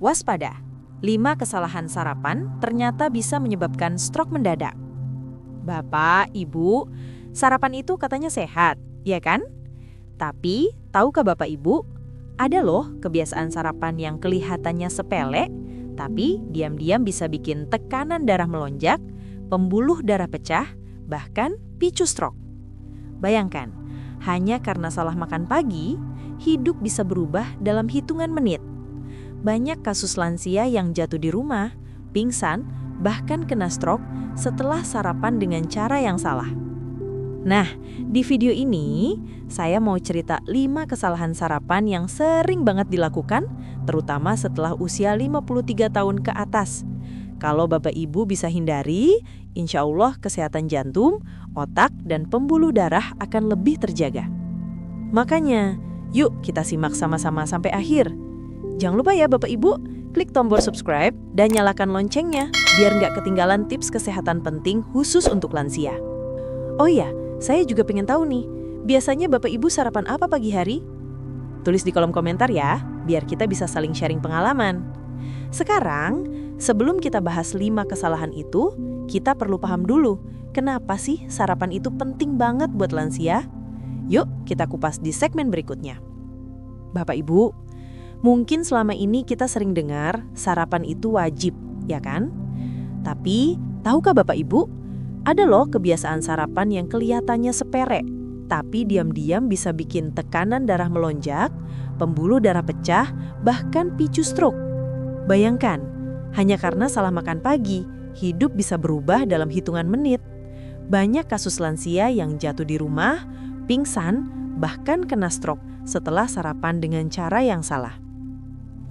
Waspada, 5 kesalahan sarapan ternyata bisa menyebabkan stroke mendadak. Bapak, Ibu, sarapan itu katanya sehat, ya kan? Tapi, tahukah Bapak Ibu, ada loh kebiasaan sarapan yang kelihatannya sepele, tapi diam-diam bisa bikin tekanan darah melonjak, pembuluh darah pecah, bahkan picu stroke. Bayangkan, hanya karena salah makan pagi, hidup bisa berubah dalam hitungan menit. Banyak kasus lansia yang jatuh di rumah, pingsan, bahkan kena stroke setelah sarapan dengan cara yang salah. Nah, di video ini saya mau cerita 5 kesalahan sarapan yang sering banget dilakukan, terutama setelah usia 53 tahun ke atas. Kalau Bapak Ibu bisa hindari, insya Allah kesehatan jantung, otak, dan pembuluh darah akan lebih terjaga. Makanya, yuk kita simak sama-sama sampai akhir. Jangan lupa ya Bapak Ibu, klik tombol subscribe dan nyalakan loncengnya biar nggak ketinggalan tips kesehatan penting khusus untuk lansia. Oh iya, saya juga pengen tahu nih, biasanya Bapak Ibu sarapan apa pagi hari? Tulis di kolom komentar ya, biar kita bisa saling sharing pengalaman. Sekarang, sebelum kita bahas 5 kesalahan itu, kita perlu paham dulu, kenapa sih sarapan itu penting banget buat lansia? Yuk, kita kupas di segmen berikutnya. Bapak Ibu, mungkin selama ini kita sering dengar sarapan itu wajib, ya kan? Tapi, tahukah Bapak Ibu, ada loh kebiasaan sarapan yang kelihatannya sepele, tapi diam-diam bisa bikin tekanan darah melonjak, pembuluh darah pecah, bahkan picu stroke. Bayangkan, hanya karena salah makan pagi, hidup bisa berubah dalam hitungan menit. Banyak kasus lansia yang jatuh di rumah, pingsan, bahkan kena stroke setelah sarapan dengan cara yang salah.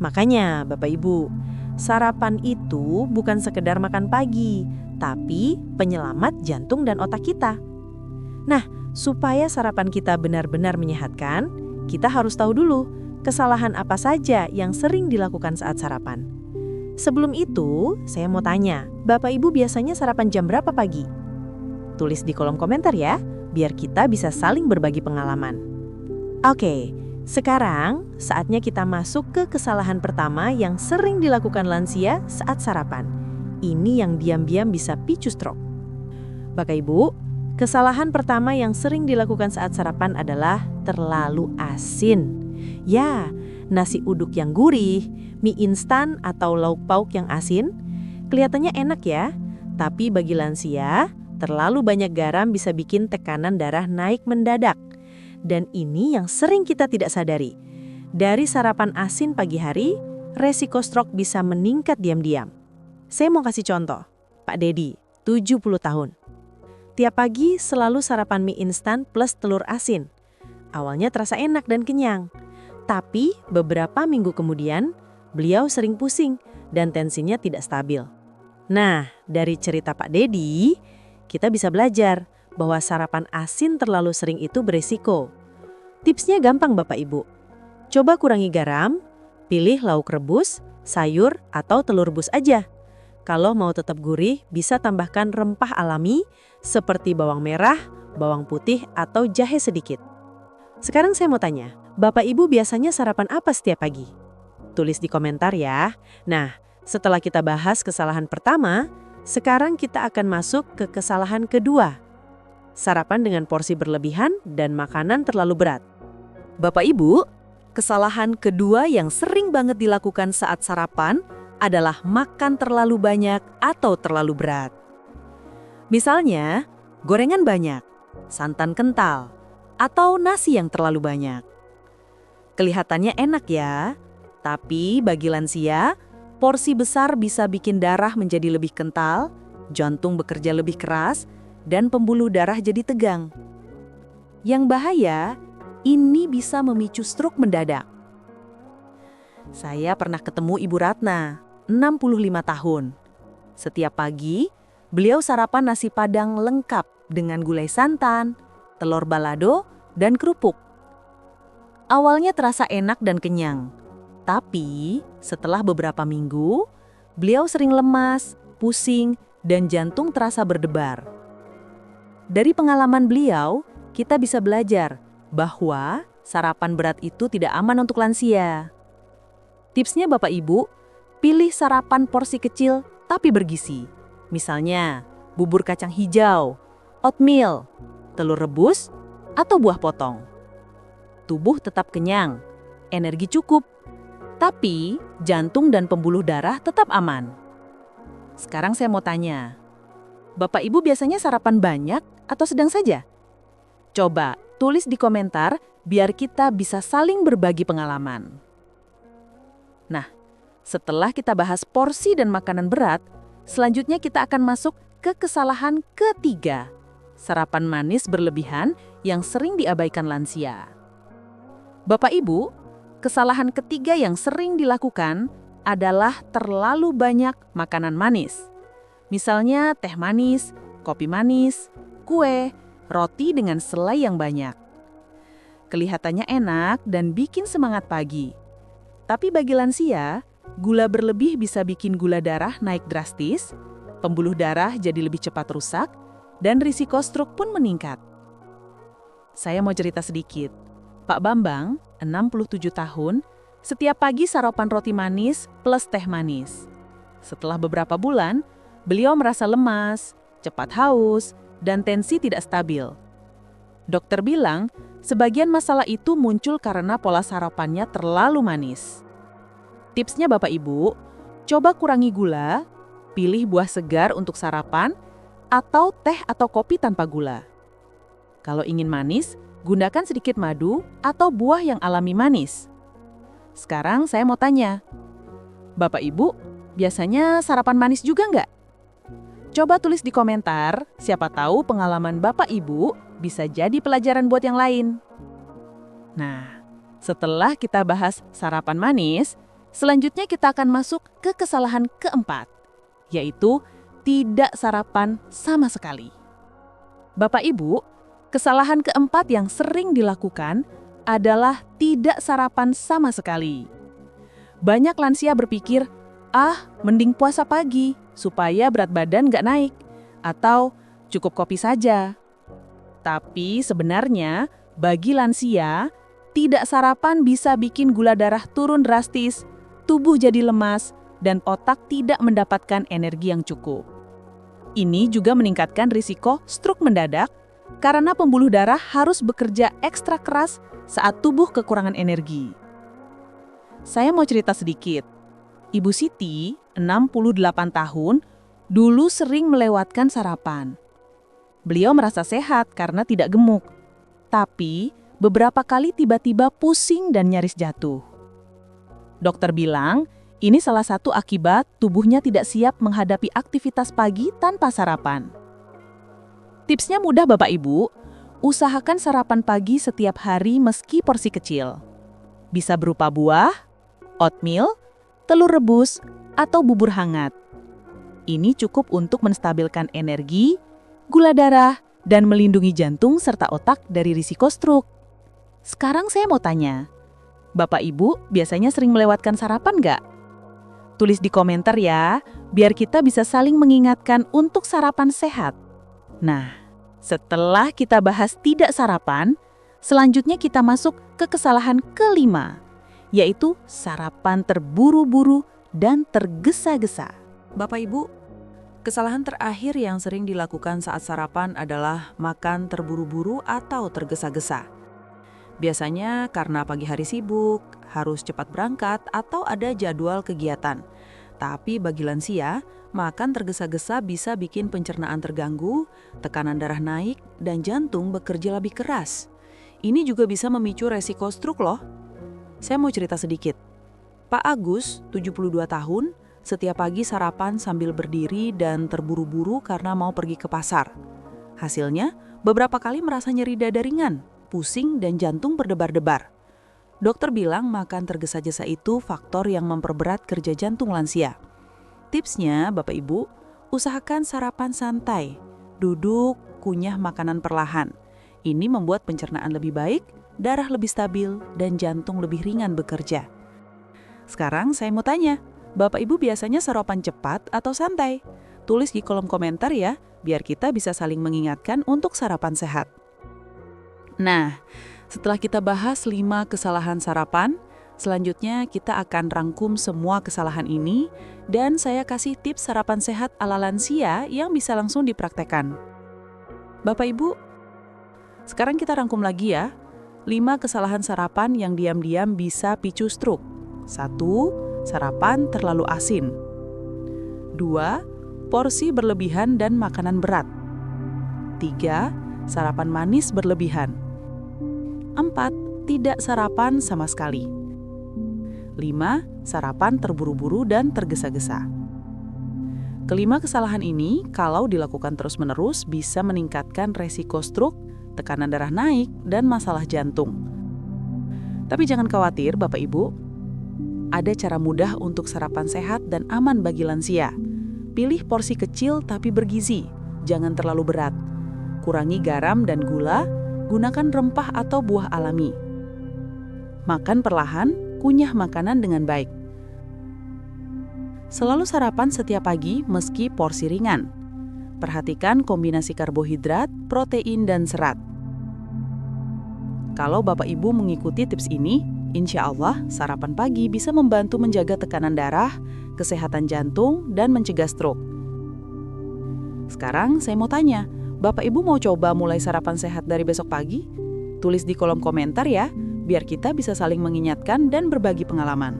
Makanya, Bapak Ibu, sarapan itu bukan sekedar makan pagi, tapi penyelamat jantung dan otak kita. Nah, supaya sarapan kita benar-benar menyehatkan, kita harus tahu dulu kesalahan apa saja yang sering dilakukan saat sarapan. Sebelum itu, saya mau tanya, Bapak Ibu biasanya sarapan jam berapa pagi? Tulis di kolom komentar ya, biar kita bisa saling berbagi pengalaman. Oke, sekarang saatnya kita masuk ke kesalahan pertama yang sering dilakukan lansia saat sarapan. Ini yang diam-diam bisa picu stroke. Bapak Ibu, kesalahan pertama yang sering dilakukan saat sarapan adalah terlalu asin. Ya, nasi uduk yang gurih, mie instan atau lauk pauk yang asin, kelihatannya enak ya, tapi bagi lansia, terlalu banyak garam bisa bikin tekanan darah naik mendadak. Dan ini yang sering kita tidak sadari. Dari sarapan asin pagi hari, resiko stroke bisa meningkat diam-diam. Saya mau kasih contoh, Pak Dedi, 70 tahun. Tiap pagi selalu sarapan mie instan plus telur asin. Awalnya terasa enak dan kenyang. Tapi beberapa minggu kemudian, beliau sering pusing dan tensinya tidak stabil. Nah, dari cerita Pak Dedi, kita bisa belajar bahwa sarapan asin terlalu sering itu berisiko. Tipsnya gampang Bapak Ibu. Coba kurangi garam, pilih lauk rebus, sayur, atau telur rebus aja. Kalau mau tetap gurih, bisa tambahkan rempah alami seperti bawang merah, bawang putih, atau jahe sedikit. Sekarang saya mau tanya, Bapak Ibu biasanya sarapan apa setiap pagi? Tulis di komentar ya. Nah, setelah kita bahas kesalahan pertama, sekarang kita akan masuk ke kesalahan kedua. Sarapan dengan porsi berlebihan dan makanan terlalu berat. Bapak Ibu, kesalahan kedua yang sering banget dilakukan saat sarapan adalah makan terlalu banyak atau terlalu berat. Misalnya, gorengan banyak, santan kental, atau nasi yang terlalu banyak. Kelihatannya enak ya, tapi bagi lansia, porsi besar bisa bikin darah menjadi lebih kental, jantung bekerja lebih keras, dan pembuluh darah jadi tegang. Yang bahaya, ini bisa memicu stroke mendadak. Saya pernah ketemu Ibu Ratna, 65 tahun. Setiap pagi, beliau sarapan nasi padang lengkap dengan gulai santan, telur balado, dan kerupuk. Awalnya terasa enak dan kenyang, tapi setelah beberapa minggu, beliau sering lemas, pusing, dan jantung terasa berdebar. Dari pengalaman beliau, kita bisa belajar bahwa sarapan berat itu tidak aman untuk lansia. Tipsnya Bapak Ibu, Pilih sarapan porsi kecil tapi bergizi. Misalnya, bubur kacang hijau, oatmeal, telur rebus, atau buah potong. Tubuh tetap kenyang, energi cukup, tapi jantung dan pembuluh darah tetap aman. Sekarang saya mau tanya, Bapak Ibu biasanya sarapan banyak atau sedang saja? Coba tulis di komentar biar kita bisa saling berbagi pengalaman. Nah, setelah kita bahas porsi dan makanan berat, selanjutnya kita akan masuk ke kesalahan ketiga, sarapan manis berlebihan yang sering diabaikan lansia. Bapak Ibu, kesalahan ketiga yang sering dilakukan adalah terlalu banyak makanan manis. Misalnya teh manis, kopi manis, kue, roti dengan selai yang banyak. Kelihatannya enak dan bikin semangat pagi. Tapi bagi lansia, gula berlebih bisa bikin gula darah naik drastis, pembuluh darah jadi lebih cepat rusak, dan risiko stroke pun meningkat. Saya mau cerita sedikit. Pak Bambang, 67 tahun, setiap pagi sarapan roti manis plus teh manis. Setelah beberapa bulan, beliau merasa lemas, cepat haus, dan tensi tidak stabil. Dokter bilang, sebagian masalah itu muncul karena pola sarapannya terlalu manis. Tipsnya Bapak Ibu, coba kurangi gula, pilih buah segar untuk sarapan, atau teh atau kopi tanpa gula. Kalau ingin manis, gunakan sedikit madu atau buah yang alami manis. Sekarang saya mau tanya, Bapak Ibu biasanya sarapan manis juga nggak? Coba tulis di komentar, siapa tahu pengalaman Bapak Ibu bisa jadi pelajaran buat yang lain. Nah, setelah kita bahas sarapan manis, selanjutnya kita akan masuk ke kesalahan keempat, yaitu tidak sarapan sama sekali. Bapak Ibu, kesalahan keempat yang sering dilakukan adalah tidak sarapan sama sekali. Banyak lansia berpikir, mending puasa pagi supaya berat badan nggak naik, atau cukup kopi saja. Tapi sebenarnya bagi lansia, tidak sarapan bisa bikin gula darah turun drastis, tubuh jadi lemas, dan otak tidak mendapatkan energi yang cukup. Ini juga meningkatkan risiko stroke mendadak karena pembuluh darah harus bekerja ekstra keras saat tubuh kekurangan energi. Saya mau cerita sedikit. Ibu Siti, 68 tahun, dulu sering melewatkan sarapan. Beliau merasa sehat karena tidak gemuk, tapi beberapa kali tiba-tiba pusing dan nyaris jatuh. Dokter bilang, ini salah satu akibat tubuhnya tidak siap menghadapi aktivitas pagi tanpa sarapan. Tipsnya mudah Bapak Ibu, usahakan sarapan pagi setiap hari meski porsi kecil. Bisa berupa buah, oatmeal, telur rebus, atau bubur hangat. Ini cukup untuk menstabilkan energi, gula darah, dan melindungi jantung serta otak dari risiko stroke. Sekarang saya mau tanya, Bapak Ibu biasanya sering melewatkan sarapan nggak? Tulis di komentar ya, biar kita bisa saling mengingatkan untuk sarapan sehat. Nah, setelah kita bahas tidak sarapan, selanjutnya kita masuk ke kesalahan kelima, yaitu sarapan terburu-buru dan tergesa-gesa. Bapak Ibu, kesalahan terakhir yang sering dilakukan saat sarapan adalah makan terburu-buru atau tergesa-gesa. Biasanya karena pagi hari sibuk, harus cepat berangkat, atau ada jadwal kegiatan. Tapi bagi lansia, makan tergesa-gesa bisa bikin pencernaan terganggu, tekanan darah naik, dan jantung bekerja lebih keras. Ini juga bisa memicu resiko stroke loh. Saya mau cerita sedikit. Pak Agus, 72 tahun, setiap pagi sarapan sambil berdiri dan terburu-buru karena mau pergi ke pasar. Hasilnya, beberapa kali merasa nyeri dada ringan, pusing, dan jantung berdebar-debar. Dokter bilang makan tergesa-gesa itu faktor yang memperberat kerja jantung lansia. Tipsnya, Bapak Ibu, usahakan sarapan santai, duduk, kunyah makanan perlahan. Ini membuat pencernaan lebih baik, darah lebih stabil, dan jantung lebih ringan bekerja. Sekarang saya mau tanya, Bapak Ibu biasanya sarapan cepat atau santai? Tulis di kolom komentar ya, biar kita bisa saling mengingatkan untuk sarapan sehat. Nah, setelah kita bahas 5 kesalahan sarapan, Selanjutnya kita akan rangkum semua kesalahan ini dan saya kasih tips sarapan sehat ala lansia yang bisa langsung dipraktekkan. Bapak Ibu, sekarang kita rangkum lagi ya. 5 kesalahan sarapan yang diam-diam bisa picu stroke. 1. Sarapan terlalu asin. 2. Porsi berlebihan dan makanan berat. 3. Sarapan manis berlebihan. 4. Tidak sarapan sama sekali. 5. Sarapan terburu-buru dan tergesa-gesa. Kelima kesalahan ini, kalau dilakukan terus-menerus, bisa meningkatkan resiko stroke, tekanan darah naik, dan masalah jantung. Tapi jangan khawatir, Bapak Ibu. Ada cara mudah untuk sarapan sehat dan aman bagi lansia. Pilih porsi kecil tapi bergizi, jangan terlalu berat. Kurangi garam dan gula, gunakan rempah atau buah alami. Makan perlahan, kunyah makanan dengan baik. Selalu sarapan setiap pagi meski porsi ringan. Perhatikan kombinasi karbohidrat, protein, dan serat. Kalau Bapak Ibu mengikuti tips ini, insya Allah sarapan pagi bisa membantu menjaga tekanan darah, kesehatan jantung, dan mencegah stroke. Sekarang saya mau tanya, Bapak Ibu mau coba mulai sarapan sehat dari besok pagi? Tulis di kolom komentar ya, biar kita bisa saling mengingatkan dan berbagi pengalaman.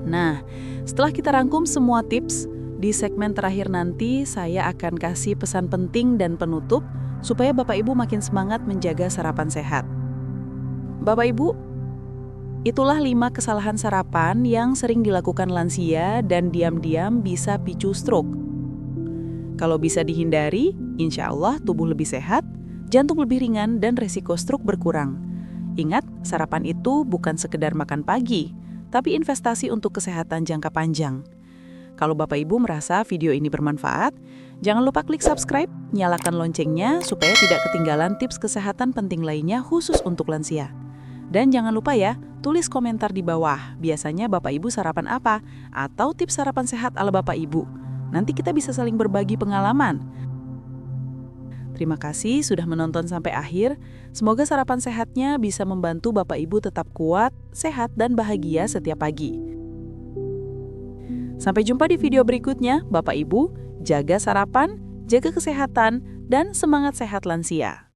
Nah, setelah kita rangkum semua tips, di segmen terakhir nanti saya akan kasih pesan penting dan penutup supaya Bapak Ibu makin semangat menjaga sarapan sehat. Bapak Ibu, itulah 5 kesalahan sarapan yang sering dilakukan lansia dan diam-diam bisa picu stroke. Kalau bisa dihindari, insya Allah tubuh lebih sehat, jantung lebih ringan, dan resiko stroke berkurang. Ingat, sarapan itu bukan sekedar makan pagi, tapi investasi untuk kesehatan jangka panjang. Kalau Bapak Ibu merasa video ini bermanfaat, jangan lupa klik subscribe, nyalakan loncengnya supaya tidak ketinggalan tips kesehatan penting lainnya khusus untuk lansia. Dan jangan lupa ya, tulis komentar di bawah, biasanya Bapak Ibu sarapan apa, atau tips sarapan sehat ala Bapak Ibu. Nanti kita bisa saling berbagi pengalaman. Terima kasih sudah menonton sampai akhir. Semoga sarapan sehatnya bisa membantu Bapak Ibu tetap kuat, sehat, dan bahagia setiap pagi. Sampai jumpa di video berikutnya, Bapak Ibu. Jaga sarapan, jaga kesehatan, dan semangat sehat lansia.